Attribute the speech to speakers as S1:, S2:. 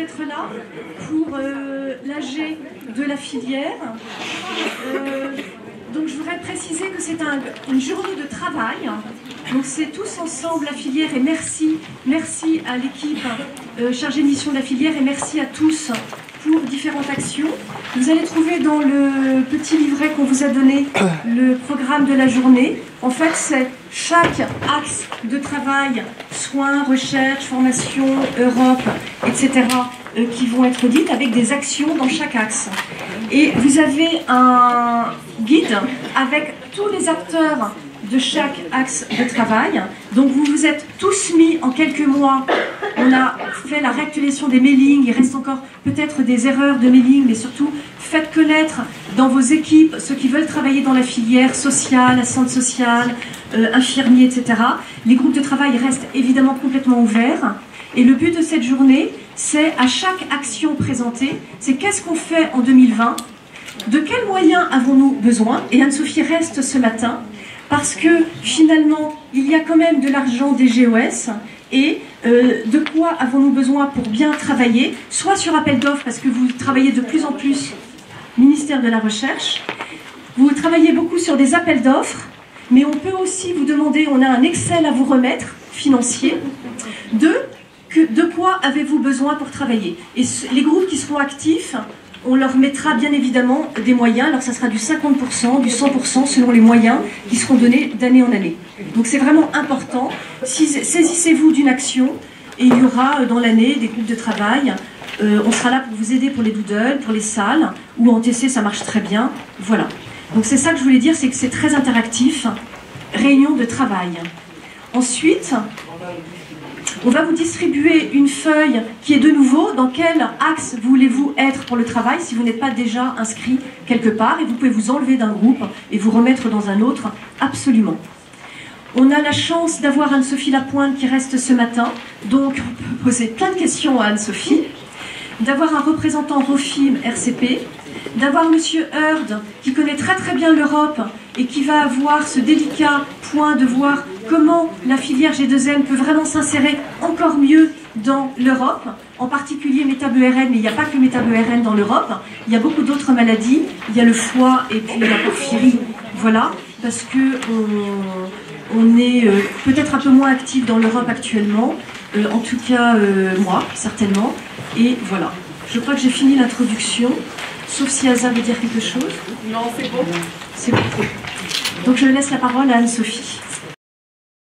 S1: d'être là pour l'AG de la filière. Donc je voudrais préciser que c'est une journée de travail. Donc c'est tous ensemble la filière et merci à l'équipe chargée de mission de la filière et merci à tous pour différentes actions. Vous allez trouver dans le petit livret qu'on vous a donné le programme de la journée. En fait, c'est chaque axe de travail, soins, recherche, formation, Europe, etc., qui vont être dites avec des actions dans chaque axe. Et vous avez un guide avec tous les acteurs de chaque axe de travail. Donc vous vous êtes tous mis en quelques mois. On a fait la réactualisation des mailings. Il reste encore peut-être des erreurs de mailing, mais surtout faites connaître dans vos équipes ceux qui veulent travailler dans la filière sociale, assistante sociale, infirmier, etc. Les groupes de travail restent évidemment complètement ouverts. Et le but de cette journée, c'est à chaque action présentée, c'est qu'est-ce qu'on fait en 2020, de quels moyens avons-nous besoin. Et Anne-Sophie reste ce matin, parce que finalement, il y a quand même de l'argent des GOS, et de quoi avons-nous besoin pour bien travailler, soit sur appel d'offres, parce que vous travaillez de plus en plus, ministère de la Recherche, vous travaillez beaucoup sur des appels d'offres, mais on peut aussi vous demander, on a un Excel à vous remettre, financier, de quoi avez-vous besoin pour travailler. Et les groupes qui seront actifs, on leur mettra bien évidemment des moyens, alors ça sera du 50%, du 100% selon les moyens qui seront donnés d'année en année. Donc c'est vraiment important, saisissez-vous d'une action et il y aura dans l'année des groupes de travail, on sera là pour vous aider pour les doodles, pour les salles, ou en TC ça marche très bien, voilà. Donc c'est ça que je voulais dire, c'est que c'est très interactif, réunion de travail. Ensuite, on va vous distribuer une feuille qui est de nouveau dans quel axe voulez-vous être pour le travail si vous n'êtes pas déjà inscrit quelque part, et vous pouvez vous enlever d'un groupe et vous remettre dans un autre, absolument. On a la chance d'avoir Anne-Sophie Lapointe qui reste ce matin, donc on peut poser plein de questions à Anne-Sophie, d'avoir un représentant ROFIM RCP, d'avoir Monsieur Heard qui connaît très très bien l'Europe et qui va avoir ce délicat point de voir comment la filière G2M peut vraiment s'insérer encore mieux dans l'Europe, en particulier métabe-RN, mais il n'y a pas que métabe-RN dans l'Europe, il y a beaucoup d'autres maladies, il y a le foie et puis la porphyrie, voilà, parce que on est peut-être un peu moins actif dans l'Europe actuellement, en tout cas moi, certainement, et voilà. Je crois que j'ai fini l'introduction, sauf si Asa veut dire quelque chose.
S2: Non, c'est bon.
S1: C'est bon. Donc je laisse la parole à Anne-Sophie.